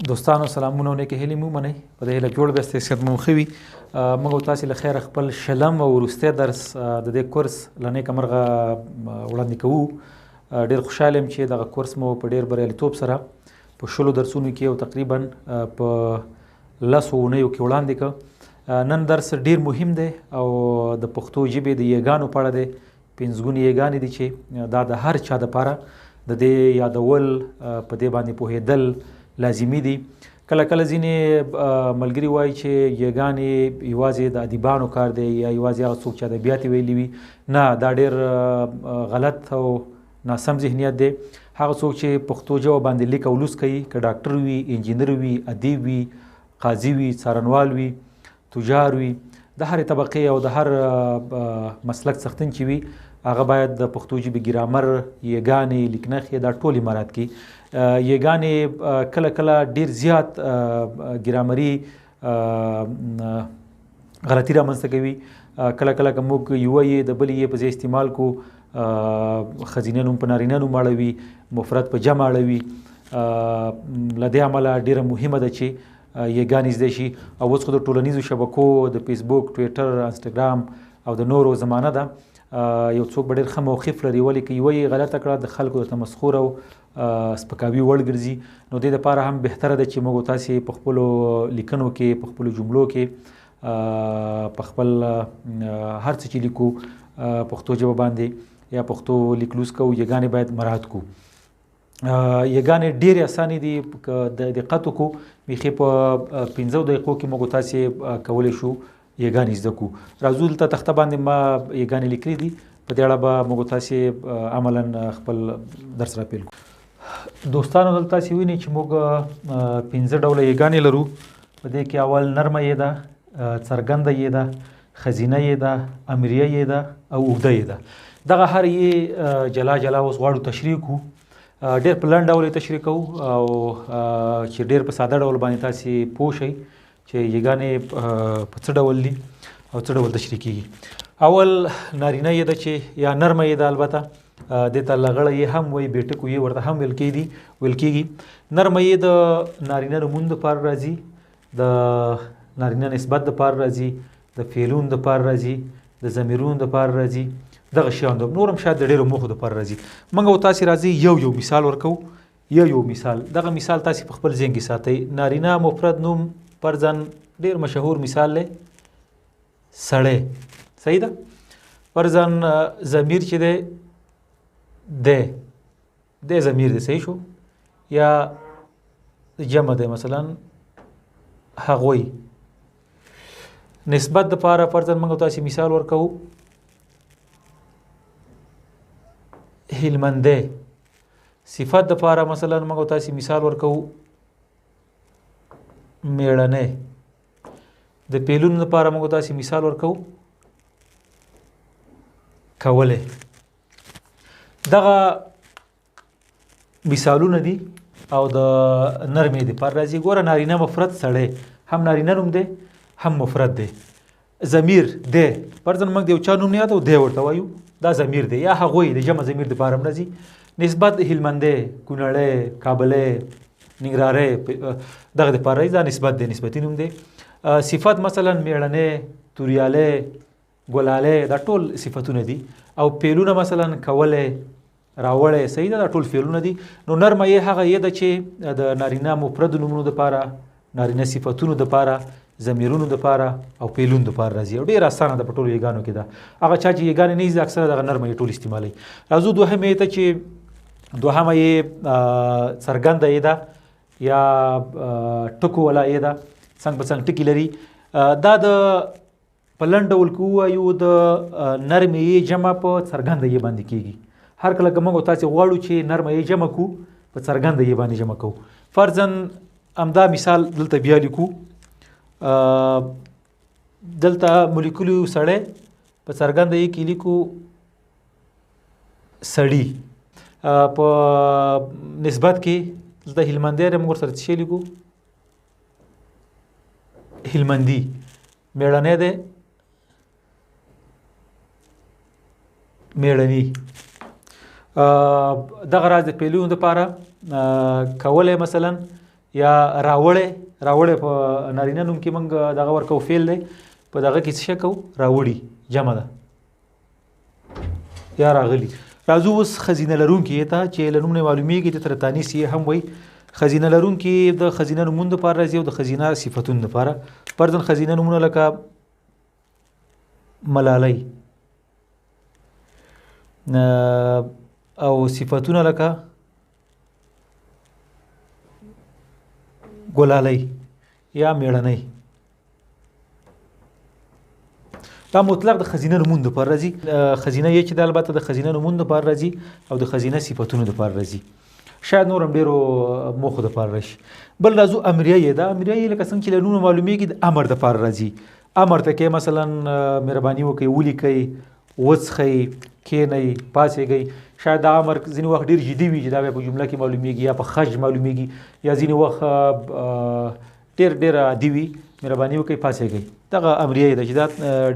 دوستانو سلامونه او نیکې هیلې مو منئ په دې هیله جوړ بیاست صحت مو ښه وي موږ تاسې له خیره خپل شلم او وروستی درس د دې کورس له نیکه مرغه وړاندې کوو. ډېر خوشحاله یم چې دغه کورس مو په ډېر بریالیتوب سره په 10 درسونو کې او تقریبا په 10 اونیو کې وړاندې کړ. نن درس ډېر مهم دی او د پښتو ژبې د یېګانو په اړه دی. پنځګوني یېګانې دي چې دا د هر چا دپاره د دې یادول په دې باندې پوهېدل لازمي دي. کله کله ځینې ملګري وایي چې یېګانې یوازې د ادیبانو کار دی یا یوازې هغه څوک چې ادبیات ویلي وي. نه، دا ډېر غلط او ناسم ذهنیت دی. هغه څوک چې پښتو ژبه باندې لیک او لوست کوي، که ډاکټر وي، انجینر وي، ادیب وي، قاضي وي، څارنوال وي، تجار وي، د هرې طبقې او د هر مسلک څښتن چې وي، هغه باید د پښتو ژبې ګرامر، یېګانې، لیکنښې دا ټول مراعات کړي. یېګانې کله کله ډېر زیات ګرامري غلطي رامنځته کوي. کله کله که موږ یوه یې د بلې یې په ځای استعمال کو، ښځینه نوم په نارینه نوم اړوي، مفرد په جمع اړوي. له دې امله ډېره مهمه ده چې یېګانې زده شي. او اوس خو د ټولنیزو شبکو د فیسبوک، ټویټر، انسټاګرام او د نورو زمانه ده. یو څوک به ډېر ښه موقف لري، ولې که یوه یې غلطه کړه د خلکو د تمسخر او سپکاوي وړ ګرځي. نو دې دپاره هم بهتره ده چې موږ تاسې په خپلو لیکنو کې، په خپلو جملو کې، په خپل هر څه چې لیکو پښتو ژبه باندې یا پښتو لیک لوست کوو، یېګانې باید مراعات کړو. یېګانې ډېرې اسانې دي. که دقت وکړو بیخي په 15 دقیقو کې موږ تاسې کولی شو یېګانې زده کړو. راځو دلته تخته باندې ما یېګانې لیکلي دي، په دې اړه به موږ تاسې عملا خپل درس راپیل کړو. دوستانو دلته تاسې وینئ چې موږ 15 ډوله یېګانې لرو. په دې کې اول نرمه یې ده، څرګنده یې ده، ښځینه یې ده، امریه یې ده او اوږده یې ده. دغه هر یې جلا جلا اوس غواړو تشریح کړو. ډېر په لنډ ډول یې تشریح کوو او چې ډېر په ساده ډول باندې تاسې پوه شئ چې یېګانې په څه ډول دي او څه ډول تشریح کېږي. اول نارینه یې ده چې یا نرمه یې ده، البته دې ته لغړه یې هم وایي، بیټکو یې ورته هم ویل کېږي. نرمه یې د نارینه نومونو دپاره راځي، د نارینه نسبت دپاره راځي، د فعلونو دپاره راځي، د ضمیرونو دپاره راځي، دغه شیان نور هم شاید د ډېرو موخو دپاره راځي. موږ او تاسې راځي یو مثال ورکوو. یو مثال، دغه مثال تاسې په خپل ذهن کې ساتئ. نارینه مفرد نوم فرضاً ډېر مشهور مثال دی سړی، صحیح ده. فرضاً ضمیر چې دی دی ضمیر دی، صحیح شو. یا جمع دی، مثلا هغوی. نسبت دپاره فرضاً موږ تاسې مثال ورکوو هلمندی. صفت دپاره مثلا موږ تاسې مثال ورکوو میړنی. د فعلونو دپاره موږ تاسې مثال ورکوو کولی. دغه مثالونه دي او د نرمې دپاره راځي. ګوره، نارینه مفرد سړی، هم نارینه نوم دی هم مفرد دی. ضمیر دی، فرضاً موږ د یو چا نوم نه یادو، دی ورته وایو، دا ضمیر دی. یا هغوی د جمع ضمیر دپاره هم راځي. نسبت هلمندی، کونړی، کابلی، ننګرهاری، دغه دپاره راځي، دا نسبت دی، نسبتي نوم دی. صفت مثلا میړنی، توریالی، ګلالی، دا ټول صفتونه دي. او فعلونه مثلا کولی، راوړی، صحیح ده، دا ټول فعلونه دي. نو نرمه یې هغه یې ده چې د نارینه مفرد نومونو دپاره، نارینه صفتونو دپاره، ضمیرونو دپاره او فعلونو دپاره راځي. او ډېر اسانه ده، په ټولو یېګانو کې ده. هغه چا چې یېګانې نه زده، اکثره دغه نرمه یې ټول استعمالوي. راځو دوهمه یې ته چې دوهمه یې څرګنده یې ده یا ټکو والا یې ده، څنګ په څنګ ټکي لري. دا د په لنډ ډول که ووایو د نرمې یې جمع په څرګنده یې باندې کېږي. هر کله که موږ تاسې غواړو چې نرمه یې جمع کړو، په څرګنده یې باندې جمع کوو. فرضاً همدا مثال دلته بیا لیکو. دلته مو لیکلي سړی، په څرګنده یې کې لیکو سړي. په نسبت کې دلته هلمندی دی، موږ ورسره څه شی لیکو؟ هلمندي. میړنی دی، میړني. دغه راز د فعلونو دپاره کولی مثلا یا راوړی په نارینه نوم کې موږ دغه ورکو فعل دی په دغه کې څه شی کوو راوړي جمع ده یا راغلي. راځو اوس خزینه لرونکي ته چې له نوم نه معلومیږي د تر تانیث یې هم وایي. خزینه لرونکي د خزینه نومونو دپاره راځي او د خزینه صفتونو دپاره. فرضاً خزینه نومونه لکه ملالۍ او صفتونه لکه ګلالۍ یا میړنۍ. دا مطلق د خزینه نومونو دپاره راځي. خزینه یې چې د البته د خزینه نومونو دپاره راځي او د خزینه صفتونو دپاره راځي. شاید نور هم ډېرو موخو دپاره راشي. بل راځو امریه یې. دا امریه یې لکه څنګه چې له نومه معلومیږي د امر دپاره راځي. امر ته کې مثلا مهرباني وکړئ، ولیکئ، وڅښئ، کښېنئ، پاڅېږئ. شاید دا امر ځینې وخت ډېر جدي وي چې دا بیا په جمله کې معلومیږي یا په خج معلومیږي یا ځینې وخت ډېر عادي وي، مهرباني وکړئ پاڅېږئ. دغه امریه یې ده چې دا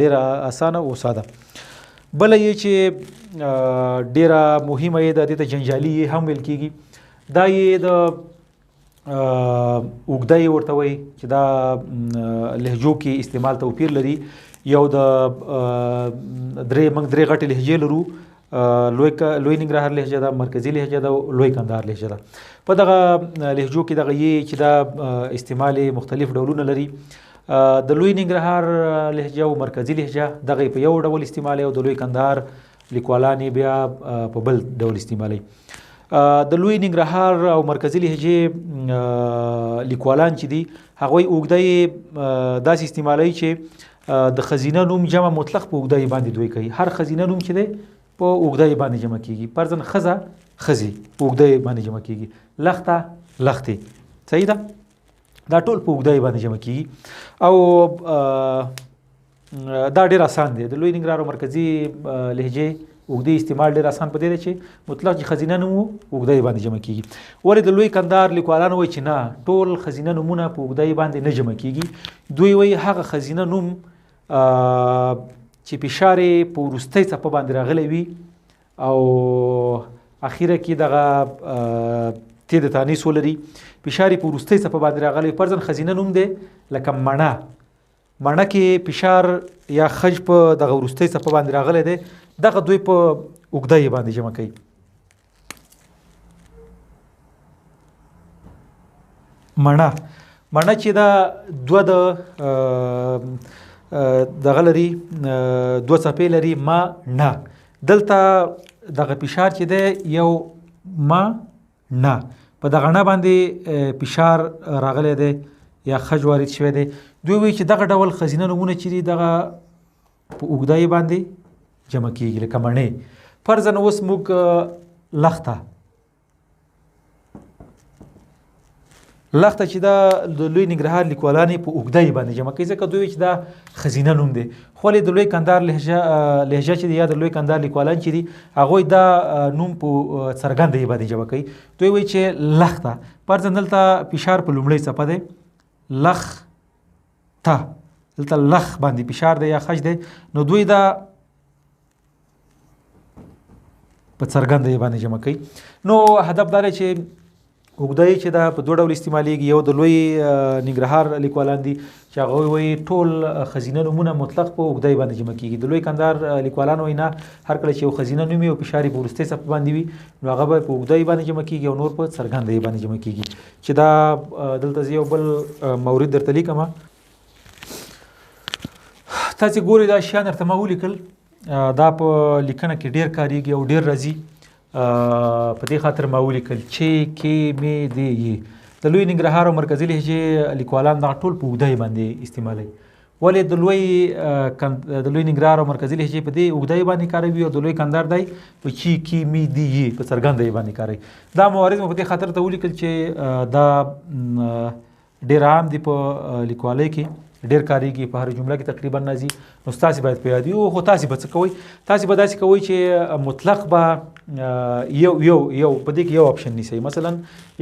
ډېره اسانه او ساده. بله یې چې ډېره مهمه یې ده، دې ته جنجالي یې هم ویل کېږي. دا یې د اوږده یې ورته وایي چې دا لهجو کې استعمال توپیر لري. یو د موږ درې غټې لهجې لرو، لوی ننګرهار لهجه ده، مرکزي لهجه ده او لوی کندهار لهجه ده. په دغه لهجو کې دغه یې چې دا استعمال مختلف ډولونه لري. د لوی ننګرهار لهجه او مرکزي لهجه دغه په یو ډول استعمالوي او د لوی کندهار لیکوالان بیا په بل ډول استعمالوي. د لوی ننګرهار او مرکزي لهجې لیکوالان چې دي هغوی اوږده یې داسې استعمالوي چې د خزینه نوم جمع مطلق په اوږده یې باندې دوی کوي. هر خزینه نوم چې دی په اوږده یې باندې جمع کېږي. فرضاً ښځه ښځې په اوږده یې باندې جمع کېږي، لښته لښتې. صحیح ده؟ دا ټول په اوږده یې باندې جمع کېږي او دا ډېر اسان دی. د لوی ننګرهار او مرکزي لهجې اوږدې استعمال ډېر اسان په دې دی چې مطلق چې خزینه نوم و اوږده یې باندې جمع کېږي. ولې د لوی کندهار لیکوالان وایي چې نه، ټول خزینه نومونه په اوږده یې باندې نه جمع کېږي. دوی وایي هغه خزینه نوم چې فشار یې په وروستۍ څپه باندې راغلی وي او اخیره کې دغه ت د تانیث ولري، فشار یې په وروستۍ څپه باندې راغلی. فرضاً خزینه نوم دی لکه مڼه. مڼه کې فشار یا خج په دغه وروستۍ څپه باندې راغلی دی، دغه دوی په اوږده یې باندې جمع کوي. مڼه چې دا دوه دغه لري، دوه څپې لري، ما نه. دلته دغه فشار چې دی یو ما نه په دغه نه باندې فشار راغلی دی یا خج وارد شوی دی. دوی وایي چې دغه ډول خزینه نومونه چې دي دغه په اوږده یې باندې جمع کېږي لکه مڼې. فرضاً اوس موږ لښته چې دا د لوی ننګرهار لیکوالان په اوږده یې باندې جمع کوي ځکه دوی وایي چې دا خزینه نوم دی. خو ولې د لوی کندهار لهجه چې دی یا د لوی کندهار لیکوالان چې دي هغوی دا نوم په څرګنده یې باندې جمع کوي. دوی وایي چې لښته. فرضاً دلته فشار په لومړۍ څپه دی، لښته، دلته لخ باندې فشار دی یا خج دی، نو دوی دا په څرګنده یې باندې جمع کوي. نو هدف دا دی چې اوږده یې چې دا په دوه ډول استعمالیږي. یو د لوی ننګرهار لیکوالان دي چې هغوی وایي ټول خزینه نومونه مطلق په اوږده یې باندې جمع کېږي. د لوی کندهار لیکوالان وایي نه، هر کله چې یو خزینه نوم وي او فشار یې په وروستۍ څپه باندې وي نو هغه به په اوږده یې باندې جمع کېږي او نور په څرګنده یې باندې جمع کېږي. چې دا دلته زه یو بل مورد درته لیکم. تاسې ګورئ دا شیان درته ما ولیکل، دا په لیکنه کې ډېر کارېږي او ډېر راځي. په دې خاطر ما ولیکل چې کې مې دی یې. د لوی ننګرهار او مرکزي لهجې لیکوالان دغه ټول په اوږده یې باندې استعمالوي. ولې د لوی ننګرهار او مرکزي لهجې په دې اوږده یې باندې کاروي او د لوی کندهار دی په چې کې مې دی یې په څرګنده یې باندې کاروي. دا موارد مو په دې خاطر ته ولیکل چې دا ډېر عام دي په لیکوالۍ کې، ډېر کارېږي، په هر جمله کې تقریبا راځي. نو تاسې باید په یاد وي. خو تاسې به څه کوئ؟ تاسې به داسې کوئ چې مطلق به یو په دې کې یو اپشن نیسئ، مثلا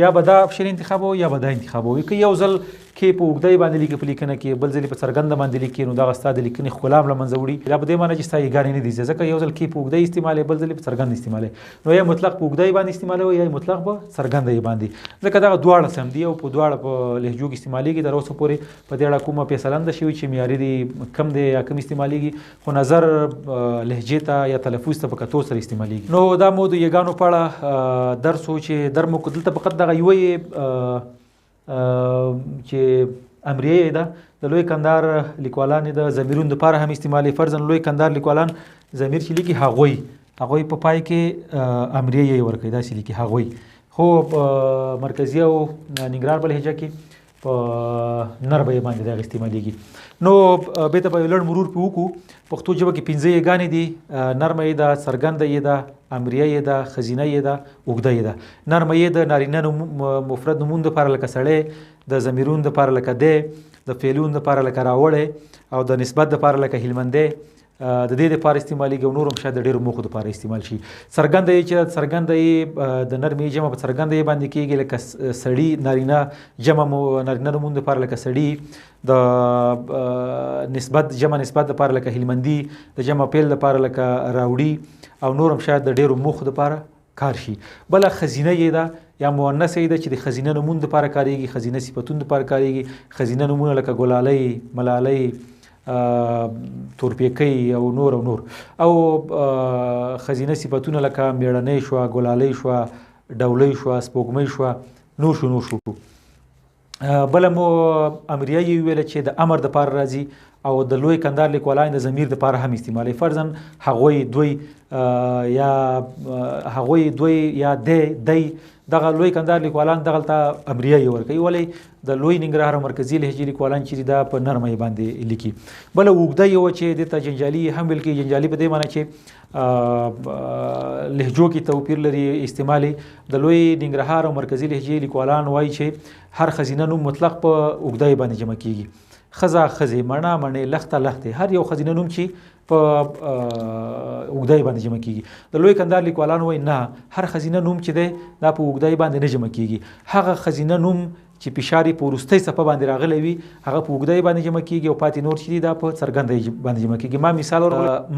یا به دا اپشن انتخابوئ یا به دا انتخابوئ. که یو ځل کې په اوږدی باندې لیکي په لیکنه کې، بل ځل په څرګنده باندې لیکي، نو دغه ستا د لیکنې ښکلا هم له منځه وړي. دا په دې معنی چې ستا يېګانې نه دي، ځکه یو ځل کې په اوږدی استعمالوي، بل ځل په څرګند استعمالوي، نو یا مطلق په اوږدی باندې استعمالوي یا مطلق په څرګنده باندې، ځکه دغه دواړه سم دي او په دواړه په لهجو کې استعمالېږي. تر اوسه پورې په دې اړه کومه فیصله نه ده شوې چې معیاري دي کم دی یا کم استعمالېږي، خو نظر لهجې ته یا تلفظ ته په کتو سره استعمالېږي. نو دا مو د يېګانو په اړه درس و چې در مو دلته فقط دغه یوه چې امریه ده د لوی کندهار لیکوالان د ضمیرونو دپاره هم استعمالوي. فرضاً لوی کندهار لیکوالان ضمیر چې لیکي هغوی په پای کې امریه یې ورکوي، داسې لیکي هغوی. خو په مرکزي او ننګرهار په لهجه کې په نربه یې باندې دغه استعمالېږي. نو بېرته به یو لنډ مرور پرې وکړو. پښتو ژبه کې 5 يېګانې دي، نرمه یې ده، څرګنده یې ده، امریه یې ده، خزینه یې ده، اوږده یې ده. نرمه یې د نارینه مفرد نومونو دپاره لکه سړی، د ضمیرونو دپاره لکه دی، د فعلونو دپاره لکه راوړی، او د نسبت دپاره لکه هلمندی، د دې دپاره استعمالېږي او نور هم شاید د ډېرو موخو دپاره استعمال شي. څرګنده یې چې څرګنده یې د نرمې جمع په څرګنده یې باندې کېږي، لکه سړي، نارینه جمع مو نارینه نومونو دپاره لکه سړي، د نسبت جمع نسبت دپاره لکه هلمندي، د جمع فعل دپاره لکه راوړي، او نور هم شاید د ډېرو موخو دپاره کار شي. بله خزینه یې ده یا مؤنث یې ده چې د خزینه نومونو دپاره کارېږي، خزینه صفتونو دپاره کارېږي. خزینه نومونه لکه ګلالۍ، ملالۍ، تورپیکی او نور او خزینه صفتونه لکه میړنۍ شوه، ګلالۍ شوه، ډولۍ شوه، سپوږمۍ شوه، نور شو. بله مو امریه یې ویله چې د امر دپاره راځي او د لوی کندهار لیکوالان د ضمیر دپاره هم استعمالوي. فرضاً هغوی، دوی یا دی، دغه لوی کندهار لیکوالان دغلته امریه یې ورکوي. ولې د لوی ننګرهار او مرکزي لهجې لیکوالان چې دا په نرمه یې باندې لیکي. بله اوږده یې وه چې دې ته جنجالي هم ویل کېږي. جنجالي په دې معنی چې لهجو کې توپیر لري استعمال. د لوی ننګرهار او مرکزي لهجې لیکوالان وایي چې هر خزینه نوم مطلق په اوږده یې باندې جمع کېږي. خزه، خزې، مڼه، مڼې، لخته، لختې، هر یو خزینه نوم چې په اوږده یې باندې جمع کېږي. د لوی کندهار لیکوالان وایي نه، هر خزینه نوم چې دی دا په اوږده یې باندې نه جمع کېږي. هغه خزینه نوم چې فشار یې په وروستۍ صفحه باندې راغلی وي هغه په اوږده یې باندې جمع کېږي، او پاتې نور چې دي دا په څرګنده یې باندې جمع کېږي. ما مثال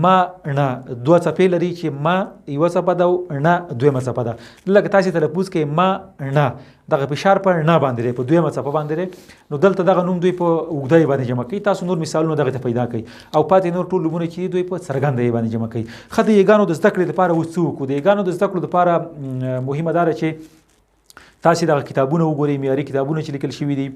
ما نه 2 څپې لري چې ما یوه څپه ده او نه دویمه څپه ده. لکه تاسې تلفظ کوئ ما نه، دغه فشار په نه باندې دی، په دویمه څپه باندې دی، نو دلته دغه نوم دوی په اوږده یې باندې جمع کوي. تاسو نور مثالونه دغه ته پیدا کوئ، او پاتې نور ټول نومونه چې دوی په څرګنده یې باندې جمع کوي. ښه، د يېګانو د زده کړې لپاره اوس څه وکړو؟ د يېګانو د زده کړو لپاره مهمه دا ده چې تاسې دغه کتابونه وګورئ، معیاري کتابونه چې لیکل شوي دي،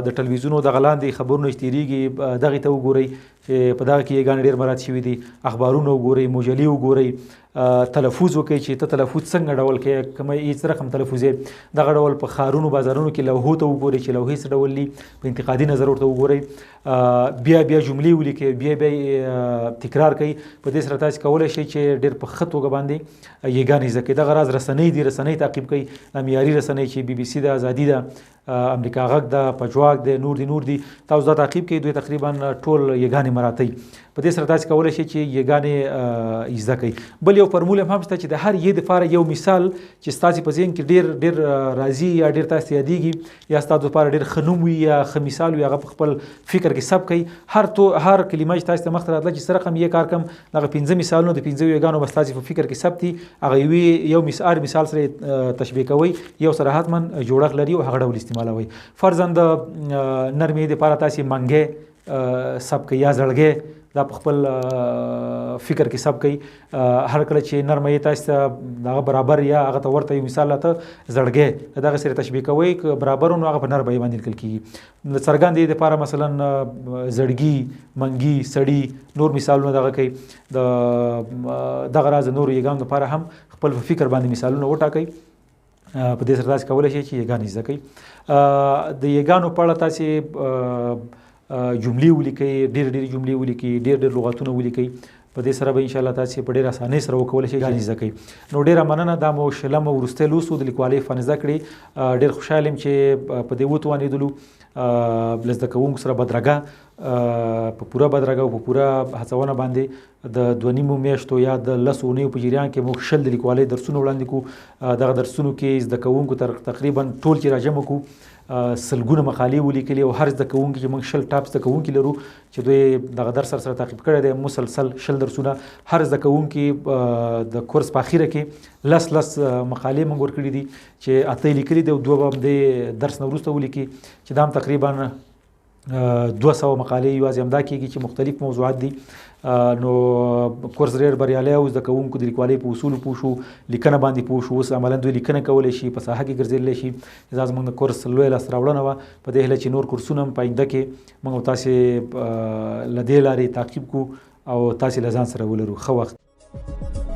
د ټلویزیونو دغه لاندې خبرونه چې تېرېږي دغې ته وګورئ چې په دغه کې يېګانې ډېر مراعات شوي دي. اخبارونه وګورئ، مجلې وګورئ، تلفظ وکړئ چې ته تلفظ څنګه ډول کې کومه هیڅ رقم تلفظ یې دغه ډول په ښارونو بازارونو کې لوحو ته وګورئ چې لوحې څه ډول دي، په انتقادي نظر ورته وګورئ، بیا جملې ولیکئ، بیا تکرار کوئ. په دې سره تاسې کولی شئ چې ډېر په ښه توګه باندې يېګانې زده کړئ. دغه راز رسنۍ دي، رسنۍ تعقیب کوئ، معیاري رسنۍ چې BBC ده، ازادي ده، امریکا غږ ده، پجواک ده، نور دي، تاسو دا تعقیب کوئ. دوی تقریبا ټول يېګانې مراعاتوي. په دې سره تاسې کولی شئ چې يېګانې زده کړئ. بل یو فورمول هم شته چې د هر یې دپاره یو مثال چې ستاسې په ذهن کې ډېر راځي یا ډېر تاسې ته یادېږي یا ستاسو دپاره ډېر ښه نوم وي یا ښه مثال وي، هغه په خپل فکر کې ثبت کړئ. هر کلمه چې تاسې ته مخته راتله چې څه رقم یې کار کړم، دغه 5 مثالونه د 5 يېګانو به ستاسې په فکر کې ثبت دي. هغه یو مثال سره تشبیه کوئ، یو سره حتما جوړښت لري او هغه ډول استعمالوئ. فرضاً د نرمې دپاره تاسې منګی ثبت کړئ یا زړګی، دا په خپل فکر کې ثبت کړئ. هر کله چې نرمه یې تاسې ته دغه برابر یا هغه ته ورته یو مثال راته زړګی دغه سره تشبیه کوئ، که برابر نو هغه په نرمه یې باندې لیکل کېږي. د څرګند یې دپاره مثلا زړګي، منګي، سړي، نور مثالونه دغه کوي. دغه راز نور يېګانو دپاره هم خپل په فکر باندې مثالونه وټاکئ. په دې سره تاسې کولی شئ چې يېګانې زده کړئ. د يېګانو په اړه تاسې جملې ولیکئ، ډېرې جملې ولیکئ، ډېر لغاتونه ولیکئ. په دې سره به ان شاء الله تاسو په ډېر اسانۍ سره وکولای شئ چې زده کړئ. نو ډېره مننه. دا مو شلم وروستی لوست د لیکوالۍ فن زده کړې. ډېر خوشحال یم چې په دې وتوانېدلو له زده کوونکو سره بدرګه په پوره بدرګه او په پوره هڅونه باندې د 2.5 میاشتو یا د 10 اونیو په جریان کې موږ 10 د لیکوالۍ درسونه وړاندې کوو. دغه درسونو کې زده کوونکو تقریبا ټول چې راجمع کوو سلګونه مقالې ولیکلې او هر زده کوونکي چې موږ 10 ټاپ زده کوونکي لرو چې دوی دغه درس سره تعقیب کړی دی مسلسل 10 درسونه. هر زده کوونکي د کورس په اخیره کې 10 مقالې موږ ورکړي دي چې 8 لیکلي دي او 2 به د درس نه وروسته ولیکي چې دا هم تقریبا 200 مقالې یوازې همدا کېږي چې مختلف موضوعات دي. نو کورس ډېر بریالی او زده کوونکو د لیکوالۍ په اصولو پوه شو، لیکنه باندې پوه شو، اوس عملا دوی لیکنه کولی شي، په ساحه کې ګرځېدلی شي. دا زموږ د کورس لویه لاسته راوړنه وه. په دې هیله چې نور کورسونه هم په آینده کې موږ تاسې له دې لارې تعقیب کړو او تاسې له ځان سره ولرو. ښه وخت.